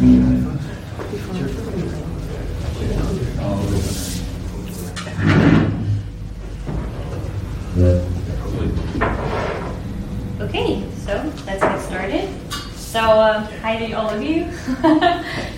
Okay, so let's get started. So, hi to all of you,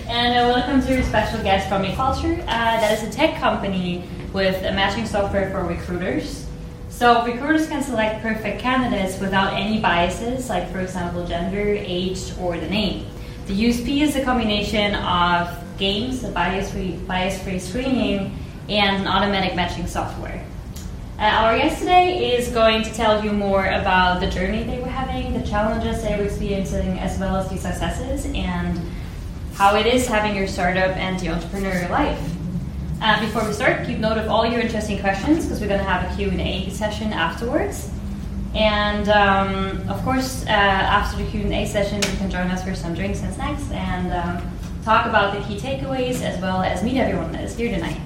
and welcome to a special guest from Equalture. That is a tech company with a matching software for recruiters. So recruiters can select perfect candidates without any biases, like for example gender, age, or the name. The USP is a combination of games, a bias-free screening, and an automatic matching software. Our guest today is going to tell you more about the journey they were having, the challenges they were experiencing, as well as the successes, and how it is having your startup and the entrepreneurial life. Before we start, keep note of all your interesting questions, because we're going to have a Q&A session afterwards. And of course, after the Q&A session, you can join us for some drinks and snacks and talk about the key takeaways, as well as meet everyone that is here tonight.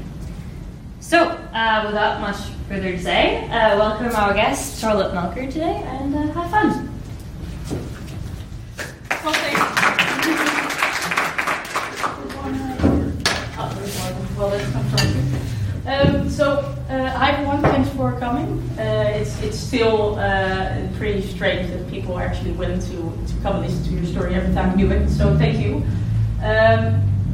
So, without much further to say, welcome our guest, Charlotte Melker, today, and have fun. Well, thanks. Well, let's come from hi everyone, thanks for coming. It's still pretty strange that people are actually willing to come and listen to your story every time you do it, so thank you.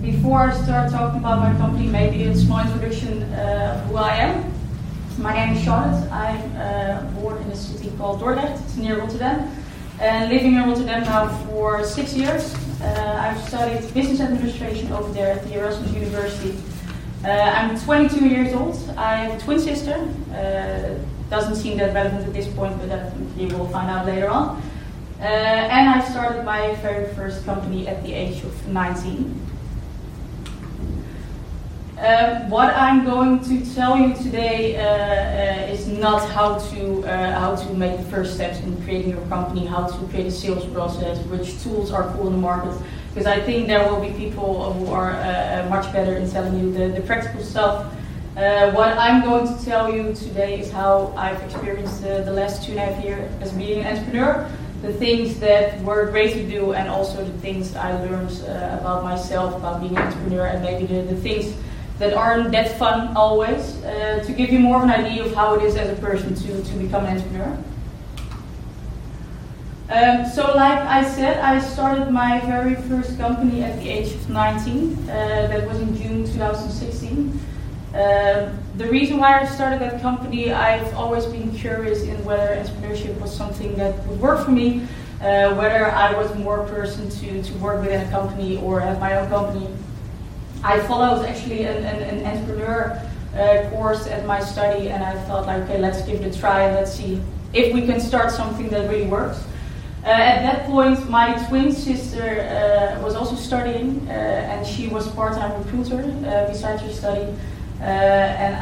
Before I start talking about my company, maybe a small introduction of who I am. My name is Charlotte. I'm born in a city called Dordrecht. It's near Rotterdam. And living in Rotterdam now for 6 years. I've studied business administration over there at the Erasmus University. I'm 22 years old. I have a twin sister. Doesn't seem that relevant at this point, but that you will find out later on. And I started my very first company at the age of 19. What I'm going to tell you today is not how to make the first steps in creating your company, how to create a sales process, which tools are cool in the market, because I think there will be people who are much better in telling you the practical stuff. What I'm going to tell you today is how I've experienced the last 2.5 years as being an entrepreneur, the things that were great to do, and also the things I learned about myself, about being an entrepreneur, and maybe the things that aren't that fun always, to give you more of an idea of how it is as a person to become an entrepreneur. So like I said, I started my very first company at the age of 19. That was in June 2016. The reason why I started that company, I've always been curious in whether entrepreneurship was something that would work for me, whether I was more a person to work within a company or have my own company. I followed actually an entrepreneur course at my study, and I thought, like, okay, let's give it a try and let's see if we can start something that really works. At that point, my twin sister was also studying, and she was part-time recruiter besides her study. And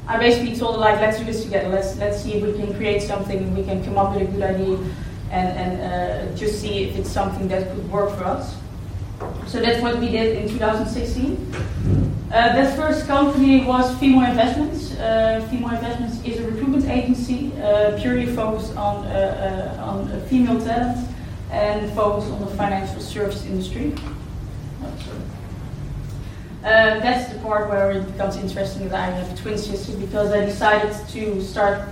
I basically told her, like, let's do this together. Let's see if we can create something, we can come up with a good idea, and just see if it's something that could work for us. So that's what we did in 2016. That first company was Female Investments. Female Investments is a recruitment agency purely focused on female talent and focused on the financial service industry. That's the part where it becomes interesting that I have a twin sister, because I decided to start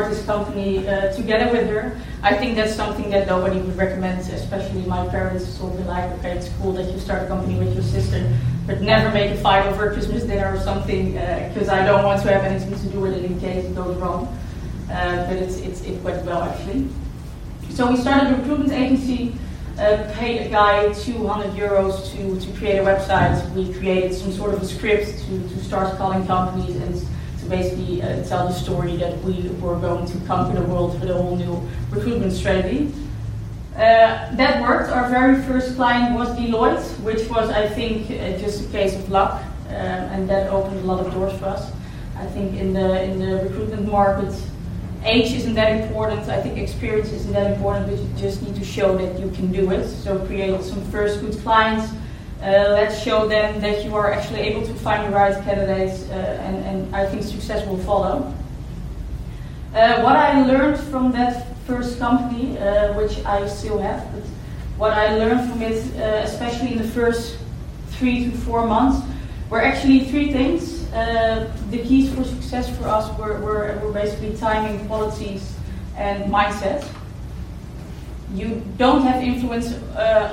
this company together with her. I think that's something that nobody would recommend, especially my parents told me, like, okay, it's cool that you start a company with your sister, but never make a fight over a Christmas dinner or something, because I don't want to have anything to do with it in case it goes wrong. But it went well, actually. So we started a recruitment agency, paid a guy 200 euros to create a website. We created some sort of a script to start calling companies and to basically tell the story that we were going to conquer the world with a whole new recruitment strategy. That worked. Our very first client was Deloitte, which was, I think, just a case of luck, and that opened a lot of doors for us. I think in the recruitment market, age isn't that important. I think experience isn't that important, but you just need to show that you can do it. So create some first good clients. Let's show them that you are actually able to find the right candidates, and I think success will follow. What I learned from that first company, which I still have, but what I learned from it, especially in the first 3 to 4 months, were actually 3 things. The keys for success for us were basically timing, policies, and mindset. You don't have influence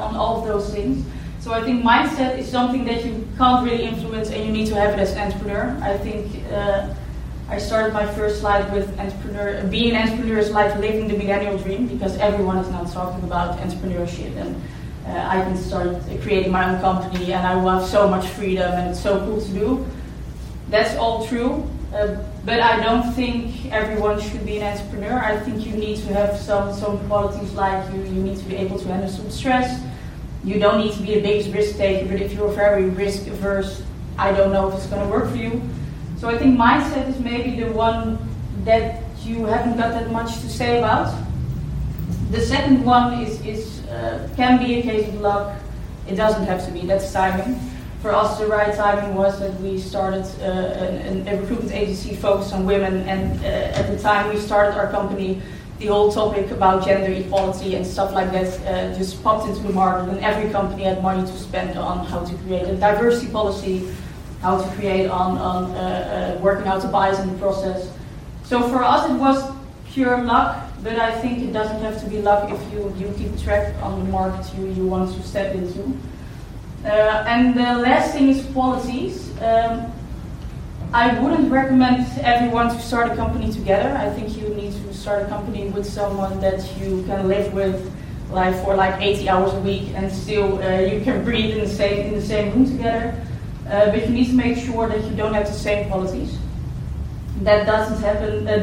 on all of those things. So I think mindset is something that you can't really influence, and you need to have it as an entrepreneur. I think I started my first slide with being an entrepreneur is like living the millennial dream, because everyone is now talking about entrepreneurship, and I can start creating my own company, and I will have so much freedom, and it's so cool to do. That's all true, but I don't think everyone should be an entrepreneur. I think you need to have some qualities, like you need to be able to handle some stress. You don't need to be the biggest risk taker, but if you're very risk averse, I don't know if it's going to work for you. So I think mindset is maybe the one that you haven't got that much to say about. The second one can be a case of luck. It doesn't have to be. That's timing. For us, the right timing was that we started a recruitment agency focused on women, and at the time we started our company, the whole topic about gender equality and stuff like that just popped into the market, and every company had money to spend on how to create a diversity policy, how to create on working out the bias in the process. So for us it was pure luck, but I think it doesn't have to be luck if you keep track on the market you want to step into. And the last thing is qualities. I wouldn't recommend everyone to start a company together. I think you need to start a company with someone that you can live with for 80 hours a week, and still you can breathe in the same room together. But you need to make sure that you don't have the same qualities. That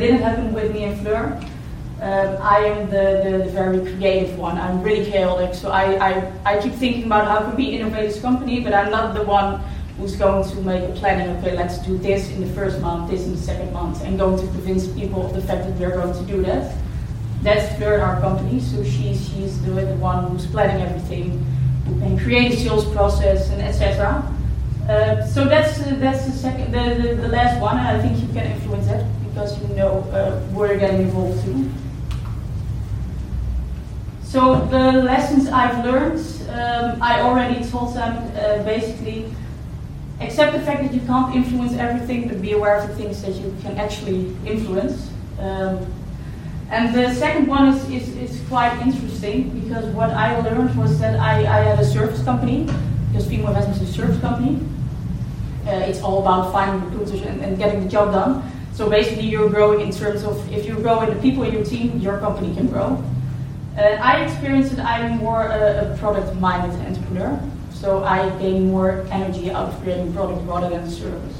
didn't happen with me and Fleur. I am the very creative one. I'm really chaotic, so I keep thinking about how can we innovate this company, but I'm not the one who's going to make a planning, okay, let's do this in the first month, this in the second month, and going to convince people of the fact that we're going to do that. That's Fleur in our company, so she's the one who's planning everything, who can create a sales process, and etc. So that's the last one, and I think you can influence that because you know where you're getting involved too. So the lessons I've learned, I already told them basically. Accept the fact that you can't influence everything, but be aware of the things that you can actually influence. And the second one is quite interesting, because what I learned was that I had a service company, because Female Investment is a service company. It's all about finding recruiters and getting the job done. So basically you're growing in terms of, if you grow in the people in your team, your company can grow. I experienced that I'm more a product-minded entrepreneur. So I gain more energy out of creating product rather than service.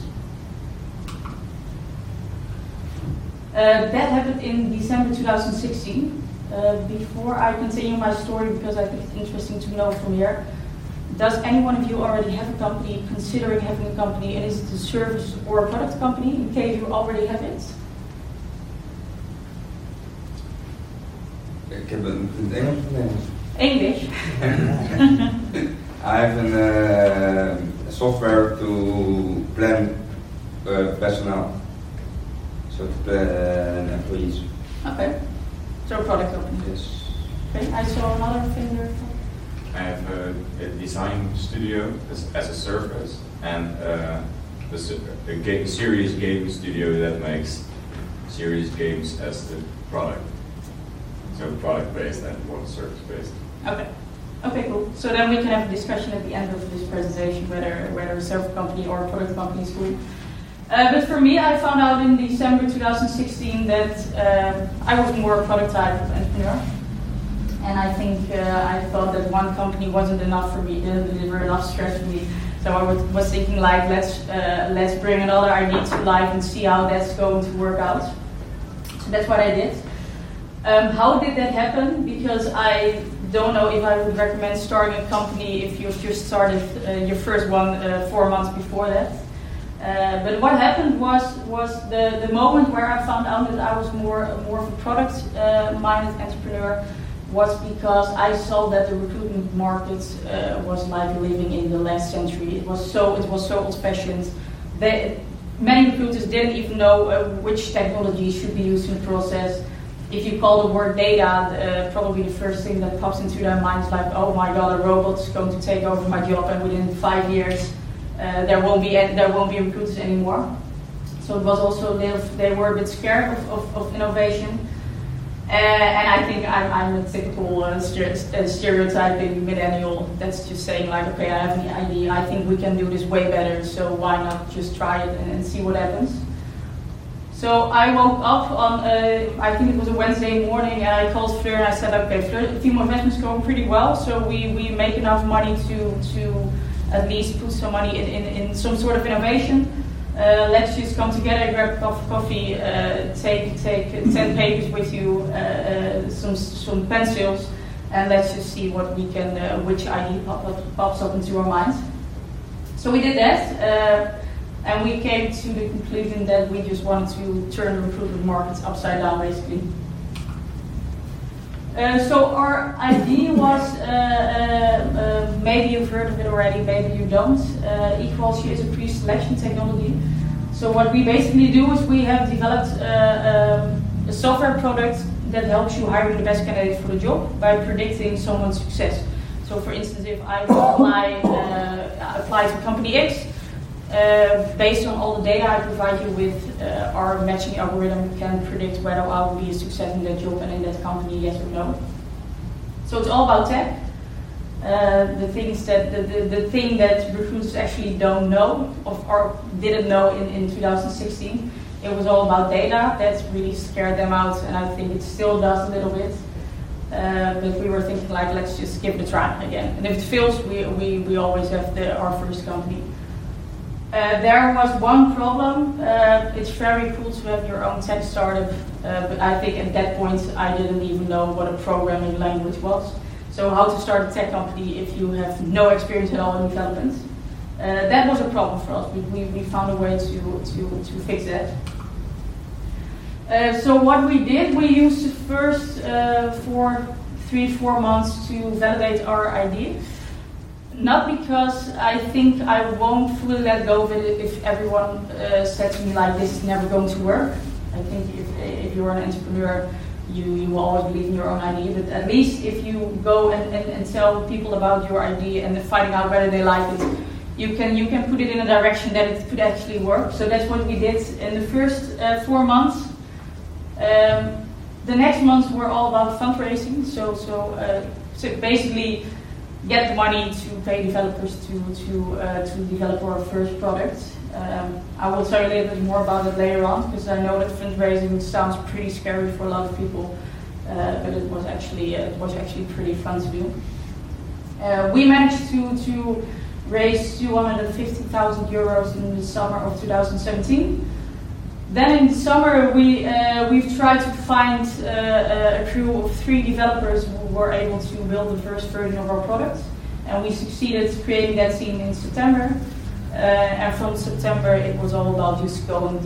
That happened in December 2016. Before I continue my story, because I think it's interesting to know from here, does any one of you already have a company, considering having a company, and is it a service or a product company, in case you already have it? Ik heb het in het Engels gedaan. English. I have a software to plan personnel, so to plan employees. Okay, so a product company. Yes. Okay, I saw another thing there. I have a design studio as a service, and a serious game studio that makes serious games as the product. So product-based and more service-based. Okay. Okay, cool. So then we can have a discussion at the end of this presentation whether a service company or a product company is cool. But for me, I found out in December 2016 that I was more a product type of entrepreneur. And I think I thought that one company wasn't enough for me, didn't deliver enough stress for me. So I was thinking like, let's bring another idea to life and see how that's going to work out. So that's what I did. How did that happen? Because I don't know if I would recommend starting a company if you've just started your first one 4 months before that. But what happened was the moment where I found out that I was more of a product-minded entrepreneur was because I saw that the recruitment market was like living in the last century. It was so old-fashioned. Many recruiters didn't even know which technology should be used in the process. if you call the word data, probably the first thing that pops into their mind is like, oh my god, a robot's going to take over my job, and within 5 years there won't be recruiters anymore. So it was also they were a bit scared of innovation. And I think I'm a typical stereotyping millennial that's just saying like, okay, I have an idea, I think we can do this way better, so why not just try it and see what happens. So I woke up on, I think it was a Wednesday morning, and I called Fleur and I said, okay, Fleur, female investment's going pretty well, so we make enough money to at least put some money in some sort of innovation. Let's just come together, grab a cup of coffee, take 10 papers with you, some pencils, and let's just see what we can, which idea pops up into our minds. So we did that, and we came to the conclusion that we just wanted to turn the recruitment markets upside down, basically. So our idea was, maybe you've heard of it already, maybe you don't. Equalture is a pre-selection technology. So what we basically do is we have developed a software product that helps you hiring the best candidates for the job by predicting someone's success. So for instance, if I apply to company X, based on all the data I provide you with, our matching algorithm can predict whether I will be a success in that job and in that company, yes or no. So it's all about tech. The thing is that the thing that recruiters actually don't know or didn't know in 2016, it was all about data. That really scared them out, and I think it still does a little bit. But we were thinking like, let's just give it a try again. And if it fails, we always have our first company. There was one problem. It's very cool to have your own tech startup, but I think at that point I didn't even know what a programming language was. So how to start a tech company if you have no experience at all in development. That was a problem for us. We found a way to fix that. So what we did, we used the first 3-4 months to validate our idea. Not because I think I won't fully let go of it if everyone said to me like, this is never going to work. I think if you're an entrepreneur, you will always believe in your own idea, but at least if you go and tell people about your idea and finding out whether they like it, you can put it in a direction that it could actually work. So that's what we did in the first 4 months. The next months were all about fundraising, so basically get the money to pay developers to develop our first product. I will tell you a little bit more about it later on, because I know that fundraising sounds pretty scary for a lot of people, but it was actually pretty fun to do. We managed to raise 250,000 euros in the summer of 2017. Then in the summer we've tried to find a crew of 3 developers who were able to build the first version of our product, and we succeeded creating that team in September. And from September, it was all about just go and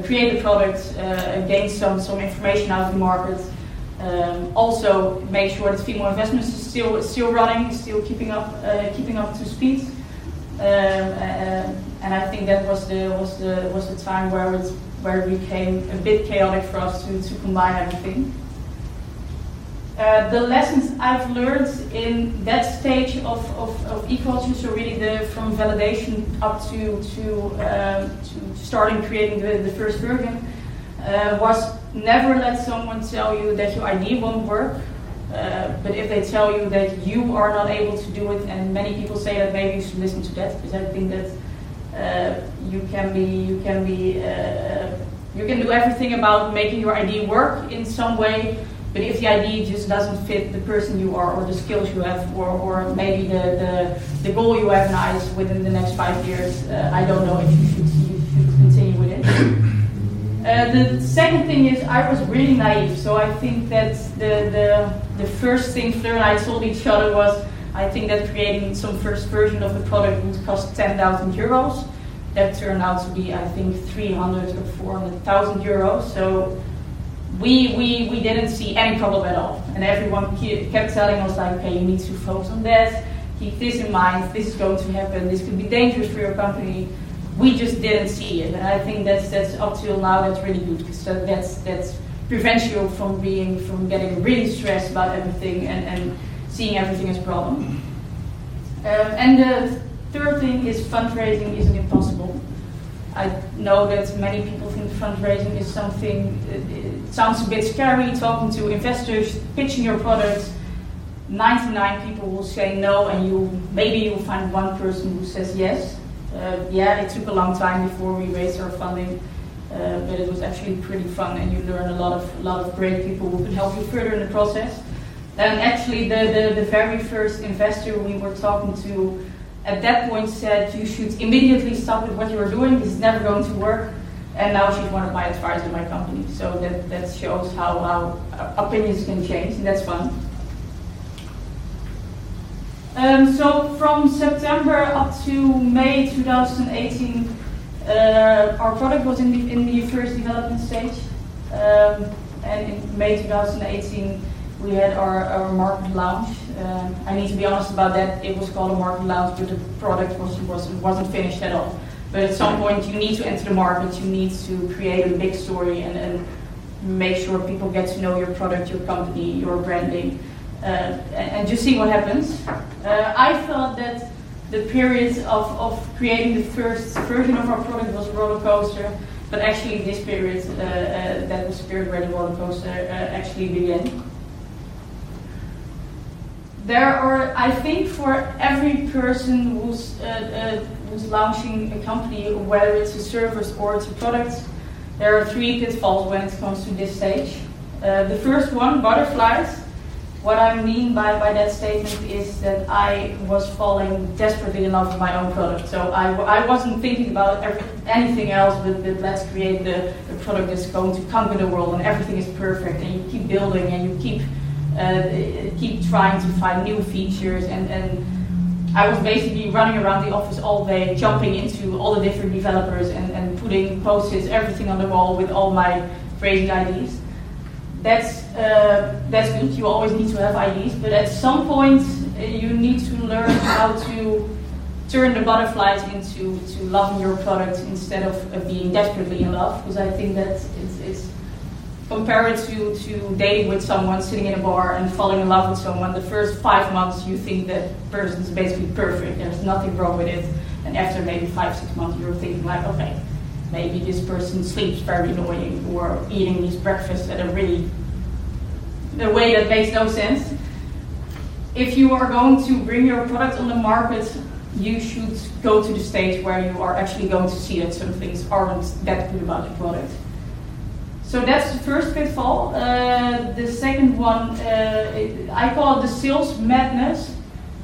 create a product, gain some information out of the market. Also, make sure that female investments is still running, still keeping up to speed. And I think that was the time where it became a bit chaotic for us to combine everything. The lessons I've learned in that stage of Equalture, so really from validation up to starting creating the first version, was never let someone tell you that your idea won't work. But if they tell you that you are not able to do it, and many people say that, maybe you should listen to that, because I think that you can do everything about making your idea work in some way. But if the idea just doesn't fit the person you are, or the skills you have, or maybe the goal you have in eyes within the next 5 years, I don't know if you should continue with it. The second thing is, I was really naive. So I think that the first thing Fleur and I told each other was, I think that creating some first version of the product would cost 10,000 euros. That turned out to be, I think, 300 or 400,000 euros. So we didn't see any problem at all, and everyone kept telling us like, okay, you need to focus on that, keep this in mind, this is going to happen, this could be dangerous for your company. We just didn't see it, and I think that's up till now, that's really good, because that's prevents you from getting really stressed about everything and seeing everything as a problem. And the third thing is fundraising isn't impossible. I know that many people think fundraising is something, it sounds a bit scary, talking to investors, pitching your product. 99 people will say no, and maybe you'll find one person who says yes. Yeah, it took a long time before we raised our funding, but it was actually pretty fun, and you learn a lot of great people who can help you further in the process. And actually, the very first investor we were talking to at that point said you should immediately stop with what you were doing. This is never going to work. And now she's one of my advisors in my company. So that shows how opinions can change, and that's fun. So from September up to May 2018, our product was in the first development stage. And in May 2018, we had our market launch. I need to be honest about that. It was called a market launch, but the product wasn't finished at all. But at some point, you need to enter the market. You need to create a big story and make sure people get to know your product, your company, your branding, and just see what happens. I thought that the period of creating the first version of our product was a roller coaster, but actually this period, that was the period where the roller coaster actually began. There are, I think, for every person who's launching a company, whether it's a service or it's a product, there are 3 pitfalls when it comes to this stage. The first one, butterflies. What I mean by that statement is that I was falling desperately in love with my own product. So I wasn't thinking about anything else but let's create the product that's going to conquer the world and everything is perfect, and you keep building and you keep trying to find new features, and I was basically running around the office all day, jumping into all the different developers and putting post-its, everything on the wall with all my crazy ideas. That's good. You always need to have ideas, but at some point you need to learn how to turn the butterflies into loving your product instead of being desperately in love. Because I think that it's compare it to dating with someone, sitting in a bar and falling in love with someone. The first 5 months you think that person is basically perfect. There's nothing wrong with it, and after maybe 5-6 months you're thinking like, okay, maybe this person sleeps very annoying or eating these breakfasts at a way that makes no sense. If you are going to bring your product on the market, you should go to the stage where you are actually going to see that some things aren't that good about the product. So that's the first pitfall. The second one, I call it the sales madness.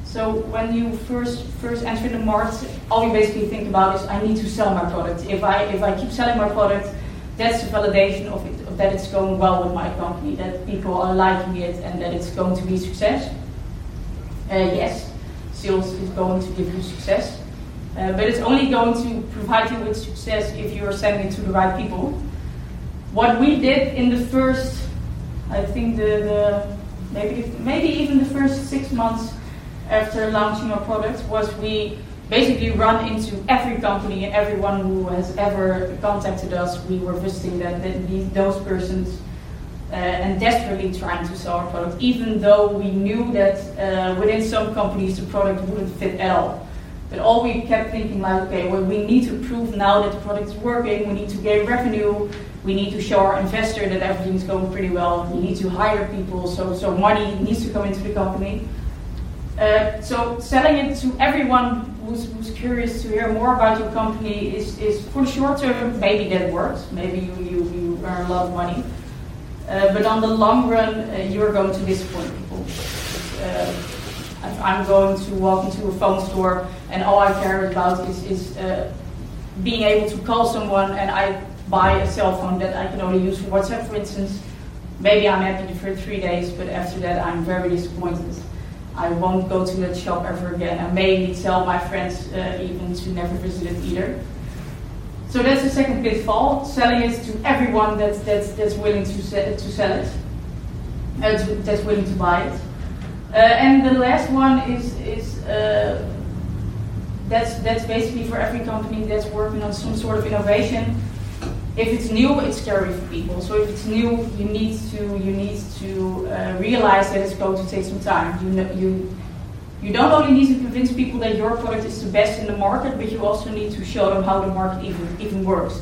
So when you first enter the market, all you basically think about is I need to sell my product. If I keep selling my product, that's a validation of it, that it's going well with my company, that people are liking it, and that it's going to be a success. Yes, sales is going to give you success, but it's only going to provide you with success if you are sending it to the right people. What we did in the first, I think maybe even the first 6 months after launching our product, was we basically run into every company and everyone who has ever contacted us. We were visiting those persons and desperately trying to sell our product, even though we knew that within some companies the product wouldn't fit at all. But all we kept thinking like, okay, well, we need to prove now that the product is working, we need to gain revenue, we need to show our investor that everything is going pretty well, we need to hire people, so money needs to come into the company. So selling it to everyone who's curious to hear more about your company is for the short term, maybe that works, maybe you earn a lot of money. But on the long run, you're going to disappoint people. If I'm going to walk into a phone store and all I care about is being able to call someone, and I buy a cell phone that I can only use for WhatsApp, for instance, maybe I'm happy for 3 days, but after that I'm very disappointed. I won't go to that shop ever again. I may tell my friends even to never visit it either. So that's the second pitfall, selling it to everyone that's willing to sell it, that's willing to buy it. And the last one is that's basically for every company that's working on some sort of innovation. if it's new, it's scary for people. So if it's new, you need to realize that it's going to take some time. You don't only need to convince people that your product is the best in the market, but you also need to show them how the market even works.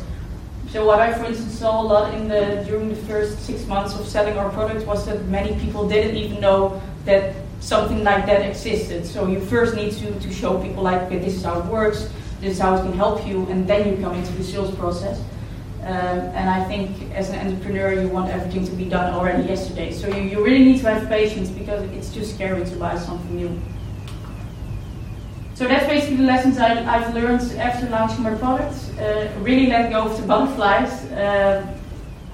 So what I, for instance, saw a lot during the first 6 months of selling our product was that many people didn't even know that something like that existed. So you first need to show people like, okay, this is how it works, this is how it can help you, and then you come into the sales process. And I think as an entrepreneur, you want everything to be done already yesterday. So you really need to have patience because it's too scary to buy something new. So that's basically the lessons I've learned after launching my product. Really let go of the butterflies.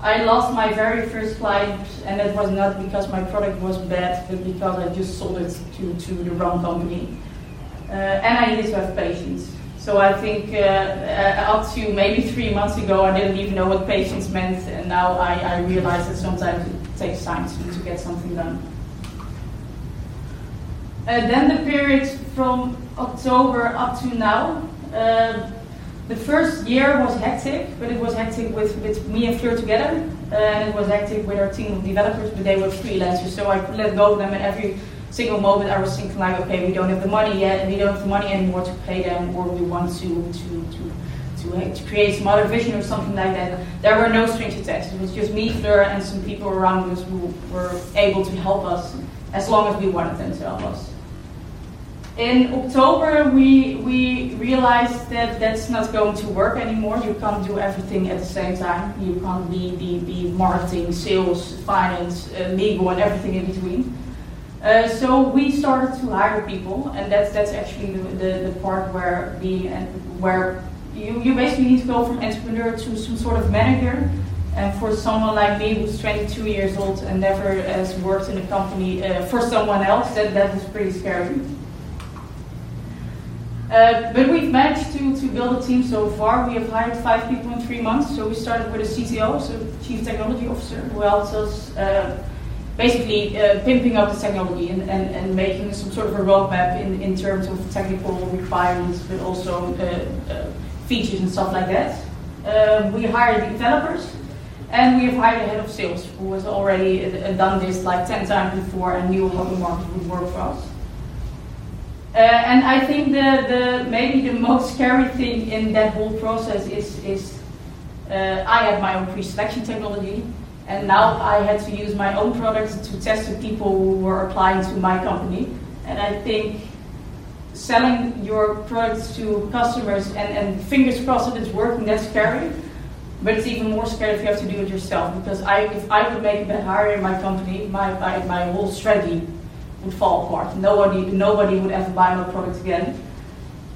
I lost my very first client, and that was not because my product was bad, but because I just sold it to the wrong company. And I needed to have patience. So I think up to maybe 3 months ago, I didn't even know what patience meant, and now I realize that sometimes it takes time to get something done. Then the period from October up to now. The first year was hectic, but it was hectic with me and Fleur together, and it was hectic with our team of developers, but they were freelancers, so I let go of them, and every single moment I was thinking like, okay, we don't have the money yet, and we don't have the money anymore to pay them, or we want to create some other vision or something like that. There were no strings attached. It was just me, Fleur, and some people around us who were able to help us as long as we wanted them to help us. In October, we realized that that's not going to work anymore. You can't do everything at the same time. You can't be marketing, sales, finance, legal, and everything in between. So we started to hire people, and that's actually the part where you basically need to go from entrepreneur to some sort of manager. And for someone like me who's 22 years old and never has worked in a company for someone else, that was pretty scary. But we've managed to build a team so far. We have hired 5 people in 3 months. So we started with a CTO, so Chief Technology Officer, who helps us basically pimping up the technology and making some sort of a roadmap in terms of technical requirements, but also features and stuff like that. We hired developers, and we have hired a head of sales who has already done this like 10 times before and knew how the market would work for us. And I think maybe the most scary thing in that whole process is I had my own pre-selection technology, and now I had to use my own products to test the people who were applying to my company. And I think selling your products to customers and fingers crossed that it's working, that's scary. But it's even more scary if you have to do it yourself, because if I would make a bad hire in my company, my whole strategy would fall apart. Nobody would ever buy my product again.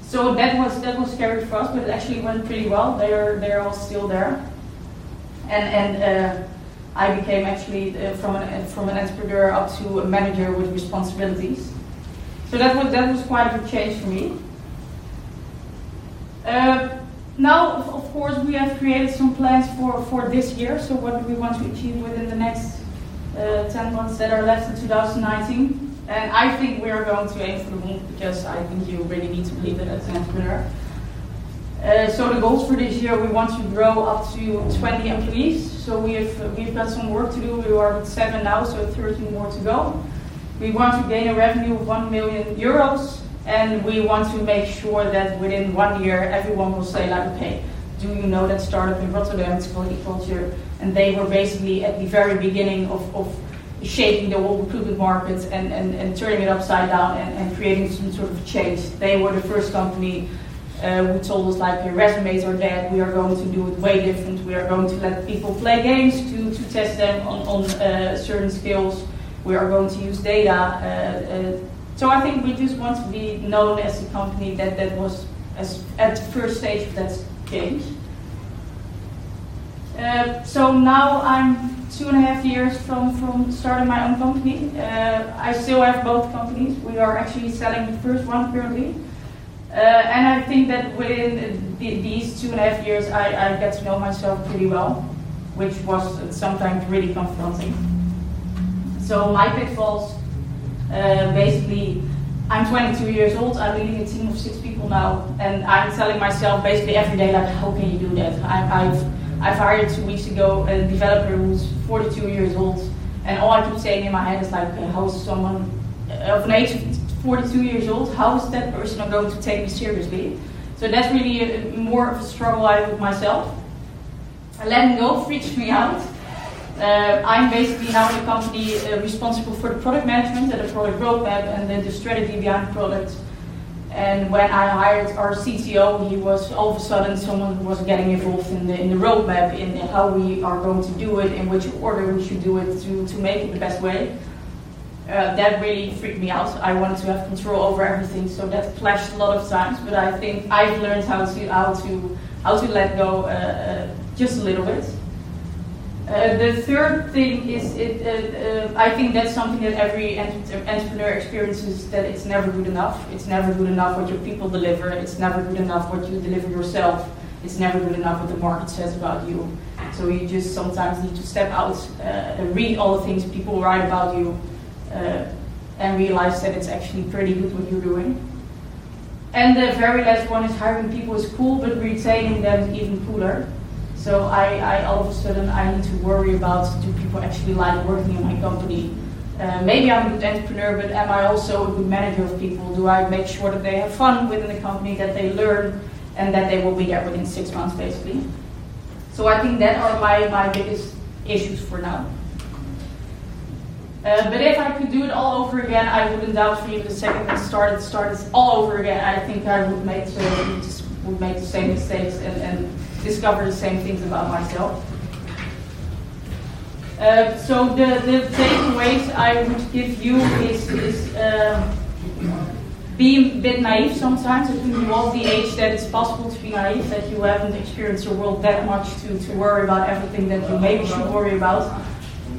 So that was scary for us, but it actually went pretty well. They're all still there, and I became actually from an entrepreneur up to a manager with responsibilities. So that was quite a big change for me. Now, of course, we have created some plans for this year. So what do we want to achieve within the next 10 months that are left in 2019? And I think we are going to aim for the moon, because I think you really need to believe it as an entrepreneur. So the goals for this year, we want to grow up to 20 employees. So we've got some work to do. We are at 7 now, so 13 more to go. We want to gain a revenue of 1 million euros, and we want to make sure that within 1 year, everyone will say like, okay, do you know that startup in Rotterdam? It's called Equalture, and they were basically at the very beginning of shaping the whole recruitment market and turning it upside down and creating some sort of change. They were the first company who told us like, resumes are dead, we are going to do it way different, we are going to let people play games to test them on certain skills, we are going to use data. So I think we just want to be known as a company that was at the first stage of that change. So now I'm 2.5 years from starting my own company. I still have both companies. We are actually selling the first one currently. And I think that within these 2.5 years, I get to know myself pretty well, which was sometimes really confronting. So my pitfalls, basically, I'm 22 years old, I'm leading a team of 6 people now, and I'm telling myself basically every day, like, how can you do that? I've hired 2 weeks ago a developer who's 42 years old, and all I keep saying in my head is like, how is someone of an age of 42 years old, how is that person going to take me seriously? So that's really more of a struggle I have with myself. Letting go freaks me out. I'm basically now in the company responsible for the product management and the product roadmap and the strategy behind the product. And when I hired our CTO, he was all of a sudden someone who was getting involved in the roadmap, in how we are going to do it, in which order we should do it to make it the best way. That really freaked me out. I wanted to have control over everything, so that clashed a lot of times. But I think I've learned how to let go just a little bit. The third thing is, I think that's something that every entrepreneur experiences, that it's never good enough. It's never good enough what your people deliver. It's never good enough what you deliver yourself. It's never good enough what the market says about you. So you just sometimes need to step out and read all the things people write about you and realize that it's actually pretty good what you're doing. And the very last one is hiring people is cool, but retaining them is even cooler. So I all of a sudden I need to worry about, do people actually like working in my company? Maybe I'm a good entrepreneur, but am I also a good manager of people? Do I make sure that they have fun within the company, that they learn, and that they will be there within 6 months basically? So I think that are my biggest issues for now. But if I could do it all over again, I wouldn't doubt for even a second and start it all over again. I think I would make the same mistakes and discover the same things about myself. So the takeaways I would give you is be a bit naive sometimes. I think you are the age that it's possible to be naive, that you haven't experienced the world that much to worry about everything that you maybe should worry about.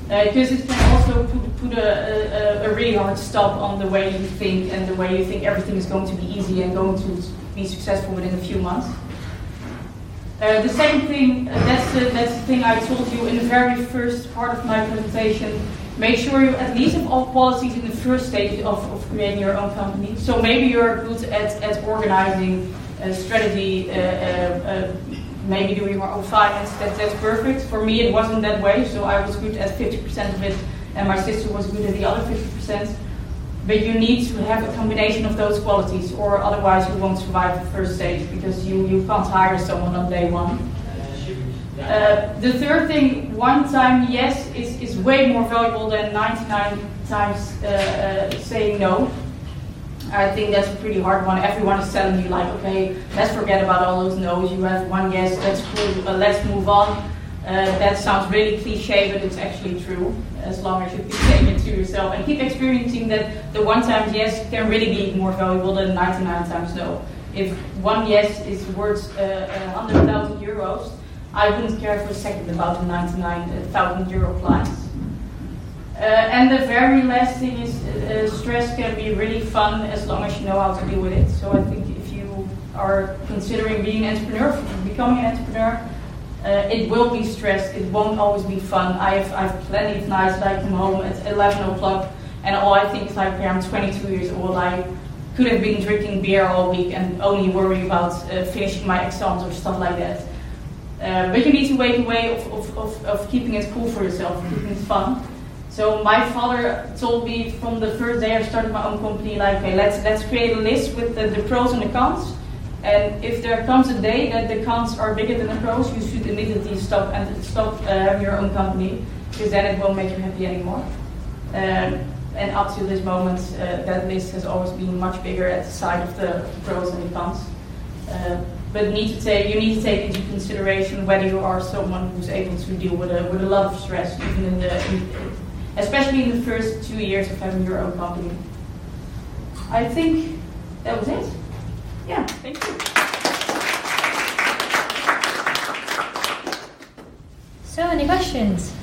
Because it can also put a really hard stop on the way you think and the way you think everything is going to be easy and going to be successful within a few months. The second thing, that's the thing I told you in the very first part of my presentation. Make sure you at least have all qualities in the first stage of creating your own company. So maybe you're good at organizing strategy, maybe doing your own finance, that's perfect. For me it wasn't that way, so I was good at 50% of it and my sister was good at the other 50%. But you need to have a combination of those qualities, or otherwise you won't survive the first stage, because you can't hire someone on day one. The third thing, one time yes is way more valuable than 99 times saying no. I think that's a pretty hard one. Everyone is telling you like, okay, let's forget about all those no's. You have one yes, that's cool, let's move on. That sounds really cliche, but it's actually true, as long as you keep saying it to yourself and keep experiencing that the one time yes can really be more valuable than 99 times no. If one yes is worth 100,000 euros, I wouldn't care for a second about the 99,000 euro clients. And the very last thing is stress can be really fun as long as you know how to deal with it. So I think if you are considering being an entrepreneur, becoming an entrepreneur, it will be stressed, it won't always be fun. I have plenty of nights that I come home at 11 o'clock and all I think is like, okay, I'm 22 years old, I could have been drinking beer all week and only worry about finishing my exams or stuff like that. But you need to make a way of keeping it cool for yourself, keeping it fun. So my father told me from the first day I started my own company, like, okay, let's create a list with the pros and the cons. And if there comes a day that the cons are bigger than the pros, you should immediately stop having your own company, because then it won't make you happy anymore. And up to this moment, that list has always been much bigger at the side of the pros and the cons. But you need to take into consideration whether you are someone who's able to deal with a lot of stress, even especially in the first 2 years of having your own company. I think that was it. Yeah, thank you. So, any questions?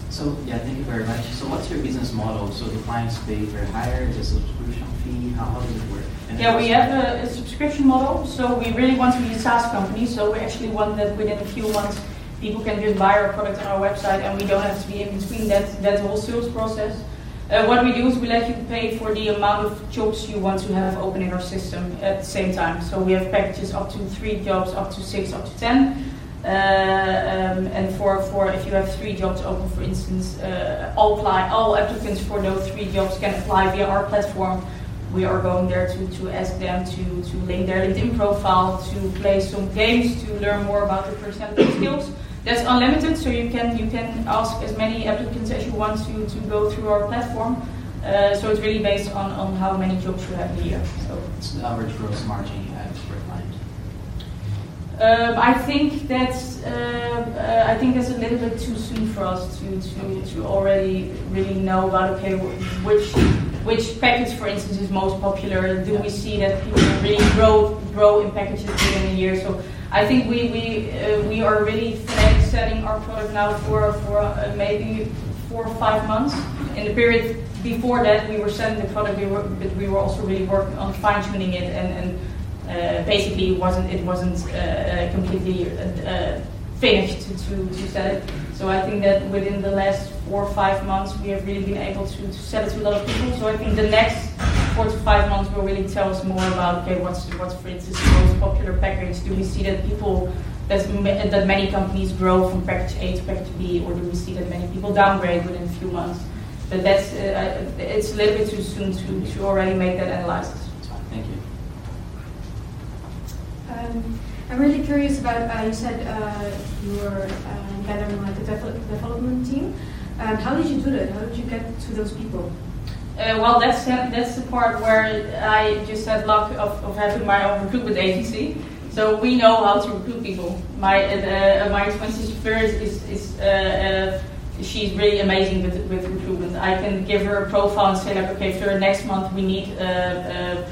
So, yeah, thank you very much. So what's your business model? So the clients pay per hire, is a subscription fee? How does it work? Yeah, we have a subscription model. So we really want to be a SaaS company. So we actually want that within a few months people can just buy our product on our website and we don't have to be in between that whole sales process. What we do is we let you pay for the amount of jobs you want to have open in our system at the same time. So we have packages up to 3 jobs, up to 6, up to 10. And for if you have 3 jobs open, for instance, all applicants for those 3 jobs can apply via our platform. We are going there to ask them to link their LinkedIn profile, to play some games, to learn more about their personality skills. That's unlimited, so you can ask as many applicants as you want to go through our platform. So it's really based on how many jobs you have in a year. So What's the average gross margin you have per client? I think that's a little bit too soon for us to already really know about which package, for instance, is most popular. Do we see that people really grow in packages within a year? So I think we are really setting our product now for maybe 4 or 5 months. In the period before that, we were selling the product, but we were also really working on fine-tuning it, and basically it wasn't completely finished to sell it. So I think that within the last 4 or 5 months, we have really been able to sell it to a lot of people. So I think the next 4 to 5 months will really tell us more about, okay, what's for instance the most popular package? Do we see that many companies grow from package A to package B, or do we see that many people downgrade within a few months? But that's it's a little bit too soon to already make that analysis. Thank you. I'm really curious about, you said you were gathering like a development team. How did you do that? How did you get to those people? Well, that's the part where I just had luck of having my own recruitment agency. So we know how to recruit people. My twin sister is she's really amazing with recruitment. I can give her a profile and say like, okay, for next month we need a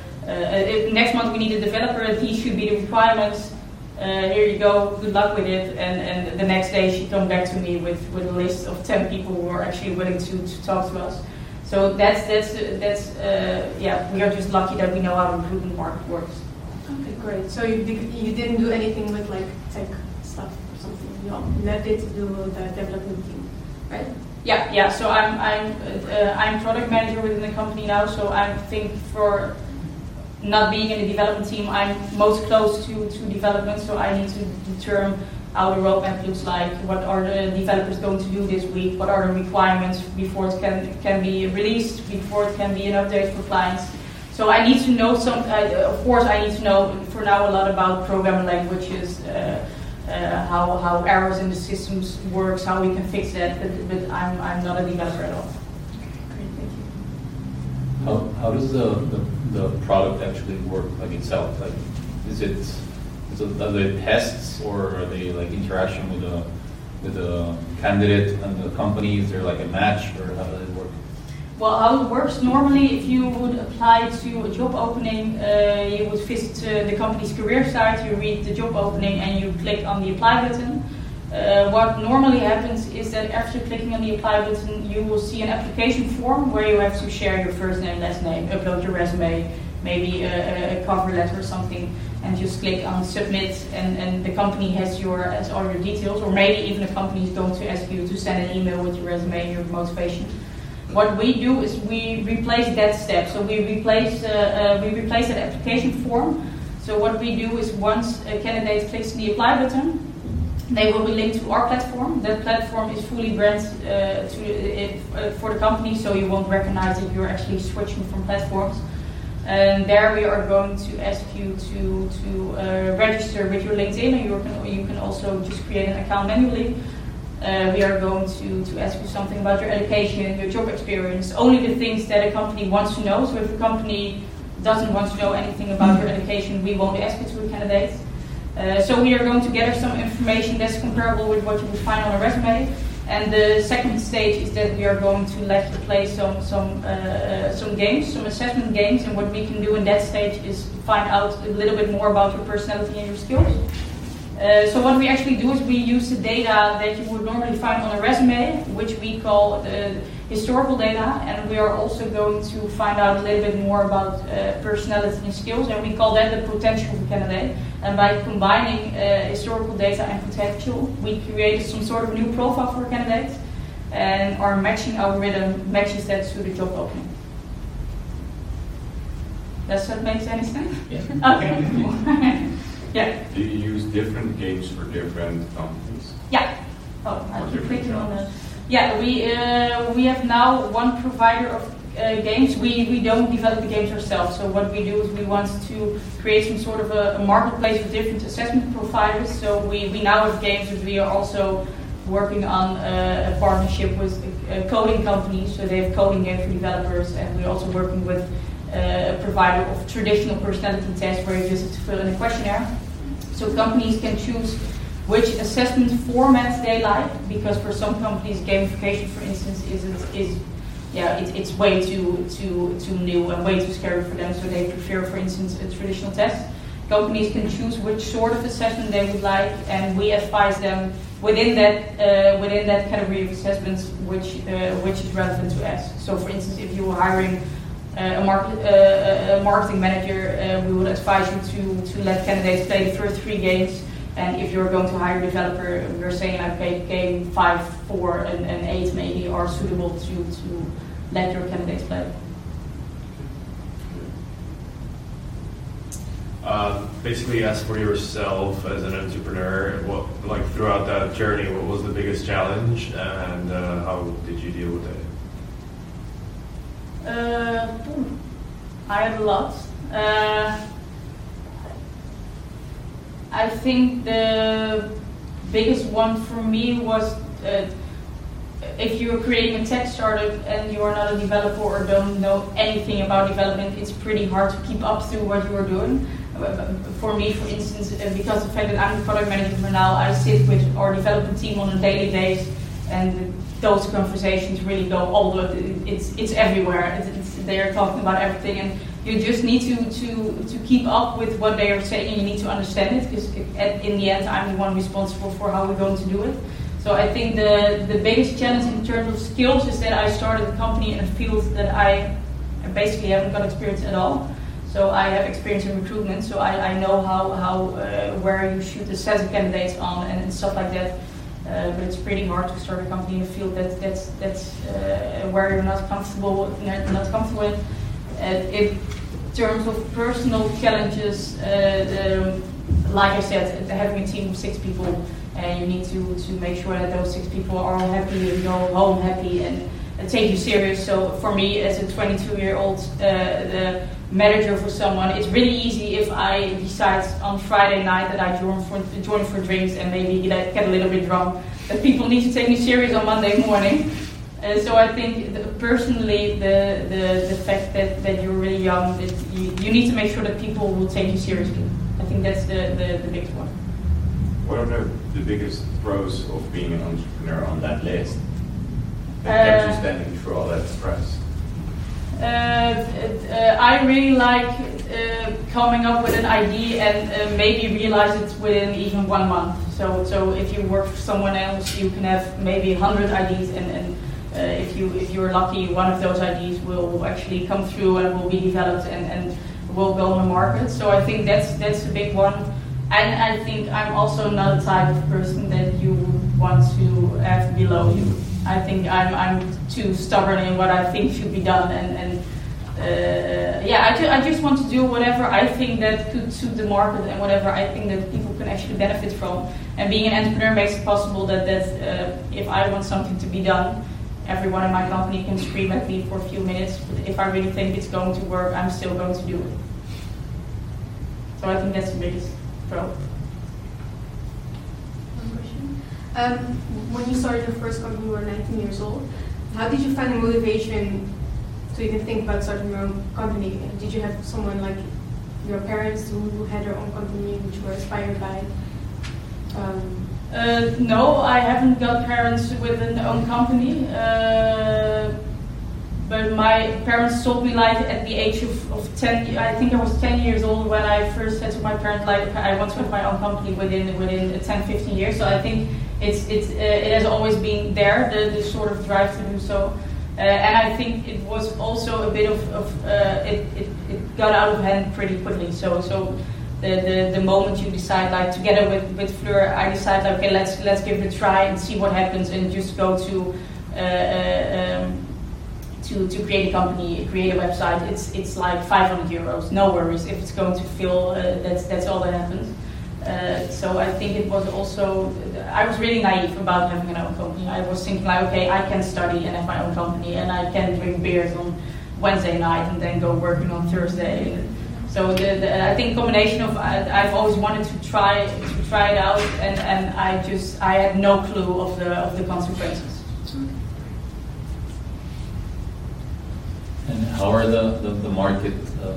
developer, and these should be the requirements. Here you go, good luck with it. And the next day she comes back to me with a list of 10 people who are actually willing to talk to us. So that's we are just lucky that we know how the recruitment market works. Okay, great. So you didn't do anything with like tech stuff or something. You left it to do the development team, right? Yeah. So I'm product manager within the company now. So I think for not being in the development team, I'm most close to development. So I need to determine how the roadmap looks like, what are the developers going to do this week, what are the requirements before it can be released, before it can be an update for clients. So I need to know of course I need to know for now a lot about programming languages, how errors in the systems works, how we can fix that, but I'm not a developer at all. Great, thank you. How does the product actually work, like itself? Like, are they tests, or are they like interaction with the candidate and the company? Is there like a match, or how does it work? Well, how it works normally, if you would apply to a job opening, you would visit the company's career site, you read the job opening, and you click on the apply button. What normally happens is that after clicking on the apply button, you will see an application form where you have to share your first name, last name, upload your resume, maybe a cover letter or something, and just click on submit, and the company has all your details, or maybe even the company is going to ask you to send an email with your resume and your motivation. What we do is we replace that step. So we replace that application form. So what we do is once a candidate clicks the apply button, they will be linked to our platform. That platform is fully branded for the company, so you won't recognize that you're actually switching from platforms. And there we are going to ask you to register with your LinkedIn, and you can also just create an account manually. We are going to ask you something about your education, your job experience, only the things that a company wants to know. So if a company doesn't want to know anything about your education, we won't ask it to a candidate. So we are going to gather some information that's comparable with what you would find on a resume. And the second stage is that we are going to let you play some games, some assessment games. And what we can do in that stage is find out a little bit more about your personality and your skills. So what we actually do is we use the data that you would normally find on a resume, which we call the historical data, and we are also going to find out a little bit more about personality and skills, and we call that the potential of a candidate. And by combining historical data and potential, we created some sort of new profile for a candidate, and our matching algorithm matches that to the job opening. Does that make any sense? Yeah. Okay. Yeah. Do you use different games for different companies? Yeah. Oh, I Or keep different clicking on the. genres? Yeah, we have now one provider of games. We don't develop the games ourselves. So what we do is we want to create some sort of a marketplace with different assessment providers. So we now have games, but we are also working on a partnership with coding companies. So they have coding games for developers, and we're also working with a provider of traditional personality tests where you just have to fill in a questionnaire. So companies can choose which assessment format they like, because for some companies gamification, for instance, it's way too new and way too scary for them, so they prefer, for instance, a traditional test. Companies can choose which sort of assessment they would like, and we advise them within that category of assessments which is relevant to us. So, for instance, if you were hiring a marketing manager, we would advise you to let candidates play the first 3 games. And if you're going to hire a developer, we're saying okay, game 5, 4, and 8 maybe are suitable to let your candidates play. Basically, as for yourself as an entrepreneur, what, like throughout that journey, what was the biggest challenge, and how did you deal with it? I had a lot. I think the biggest one for me was if you're creating a tech startup and you are not a developer or don't know anything about development, it's pretty hard to keep up to what you are doing. For me, for instance, because of the fact that I'm the product manager for now, I sit with our development team on a daily basis, and those conversations really go all the way. It's everywhere. They are talking about everything, and you just need to keep up with what they are saying. You need to understand it, because in the end, I'm the one responsible for how we're going to do it. So I think the biggest challenge in terms of skills is that I started a company in a field that I basically haven't got experience at all. So I have experience in recruitment, so I know how where you should assess candidates on and stuff like that. But it's pretty hard to start a company in a field that's where you're not comfortable with. In terms of personal challenges, like I said, having a team of 6 people, you need to make sure that those 6 people are all happy and go home happy and take you serious. So for me, as a 22-year-old the manager for someone, it's really easy if I decide on Friday night that I join for drinks and maybe get a little bit drunk, that people need to take me serious on Monday morning. So I think personally the fact that you're really young, that you need to make sure that people will take you seriously. I think that's the biggest one. What are the biggest pros of being an entrepreneur on that list that kept you standing through all that stress? I really like coming up with an idea and maybe realize it within even 1 month. So if you work for someone else, you can have maybe 100 ideas, and if you're lucky, one of those ideas will actually come through and will be developed and will go on the market. So I think that's a big one. And I think I'm also not the type of person that you would want to have below you. I think I'm too stubborn in what I think should be done, and I just want to do whatever I think that could suit the market and whatever I think that people can actually benefit from. And being an entrepreneur makes it possible that if I want something to be done, everyone in my company can scream at me for a few minutes. But if I really think it's going to work, I'm still going to do it. So I think that's the biggest pro. One question. When you started your first company, you were 19 years old. How did you find the motivation to even think about starting your own company? Did you have someone like your parents who had their own company, which you were inspired by? No, I haven't got parents with an own company. But my parents told me, like, at the age of 10, I think I was 10 years old when I first said to my parents, like, I want to have my own company within 10, 15 years. So I think it has always been there, the sort of drive to do so. And I think it was also a bit it got out of hand pretty quickly. So the moment you decide, like, together with Fleur, I decided, okay, let's give it a try and see what happens, and just go to create a company, create a website. It's like €500, no worries. If it's going to fail, that's all that happens. So I think it was also, I was really naive about having an own company. I was thinking like, okay, I can study and have my own company, and I can drink beers on Wednesday night and then go working on Thursday. So I think combination of I've always wanted to try it out, and I had no clue of the consequences. And how are the market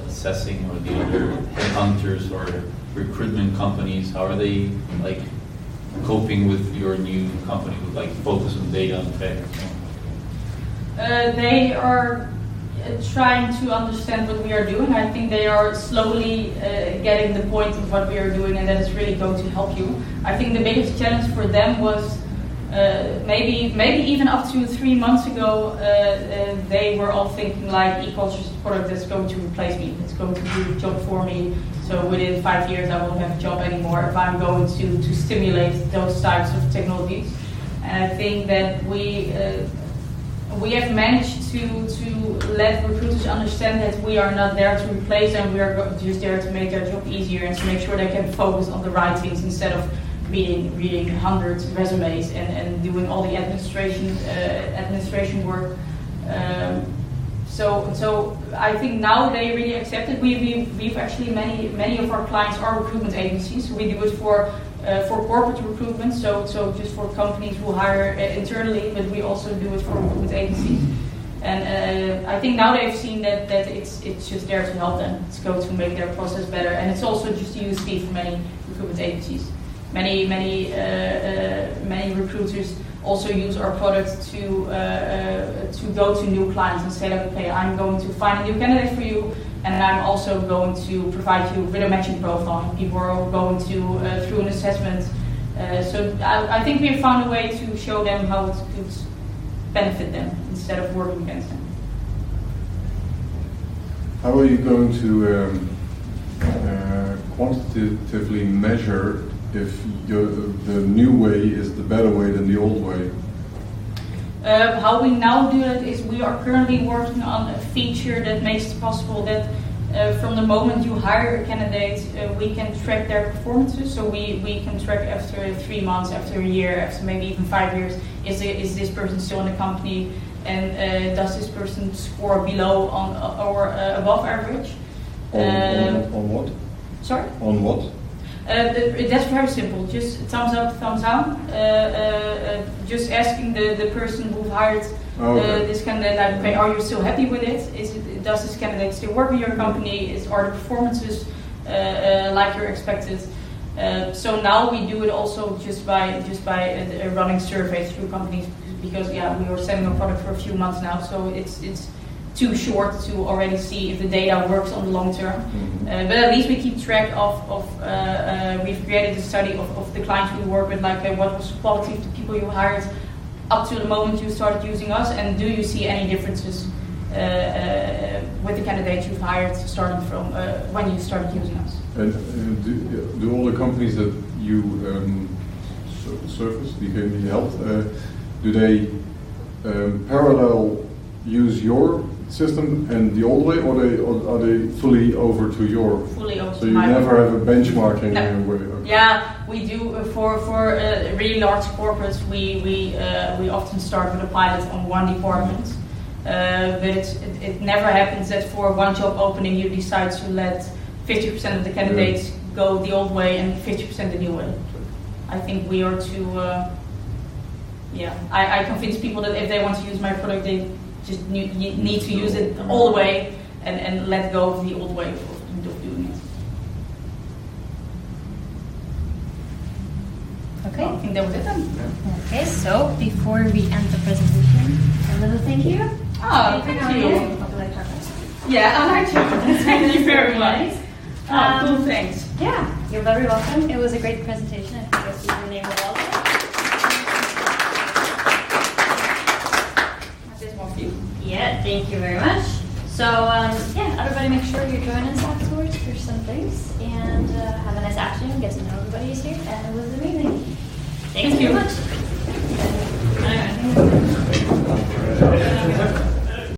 assessing, or the other headhunters or recruitment companies? How are they like coping with your new company with like focus on data and tech? They are trying to understand what we are doing. I think they are slowly getting the point of what we are doing, and that is really going to help you. I think the biggest challenge for them was maybe even up to 3 months ago, they were all thinking like Equalture is a product that's going to replace me. It's going to do the job for me. So within 5 years, I won't have a job anymore if I'm going to stimulate those types of technologies. And I think that we have managed to let recruiters understand that we are not there to replace them. We are just there to make their job easier and to make sure they can focus on the right things instead of reading hundreds of resumes and doing all the administration work. So I think now they really accept it. We've actually many of our clients are recruitment agencies. We do it for corporate recruitment, so just for companies who hire internally, but we also do it for recruitment agencies. And I think now they've seen that it's just there to help them. It's going to make their process better, and it's also just a USP for many recruitment agencies. Many recruiters also use our product to go to new clients and say, like, okay, I'm going to find a new candidate for you, and I'm also going to provide you with a matching profile. People are going to through an assessment. So I think we have found a way to show them how it could benefit them instead of working against them. How are you going to quantitatively measure if the new way is the better way than the old way? How we now do it is we are currently working on a feature that makes it possible that from the moment you hire a candidate, we can track their performances. So we can track after 3 months, after a year, after maybe even 5 years, is this person still in the company, and does this person score below or above average? On what? Sorry? On what? That's very simple. Just thumbs up, thumbs down. Just asking the person who hired this candidate, like, okay, are you still happy with it? Does this candidate still work in your company? Are the performances like you're expected? So now we do it also just by running surveys through companies, because we are selling a product for a few months now, so it's too short to already see if the data works on the long term. Mm-hmm. But at least we keep track of we've created a study of the clients we work with, like what was the quality of the people you hired up to the moment you started using us, and do you see any differences with the candidates you've hired starting from when you started using us. And do all the companies that you service, the health, do they parallel use your system and the old way, or are they fully over to your? Fully over. So you never have a benchmarking way. Okay. Yeah, we do for really large corporates. We often start with a pilot on one department, but it never happens that for one job opening you decide to let 50% of the candidates go the old way and 50% the new way. I think we are too. I convince people that if they want to use my product, they just need to use it all the way and let go of the old way of doing it. Okay. I think that was it then. Okay, so before we end the presentation, a little thank you. Oh, thank you. Yeah, I like chocolate. Thank you very much. Cool, thanks. Yeah, you're very welcome. It was a great presentation. I think that's your name well. This one for you. Yeah, thank you very much. So, everybody make sure you join us afterwards for some things, and have a nice afternoon, get to know everybody who's here, and it was amazing. Thanks very much.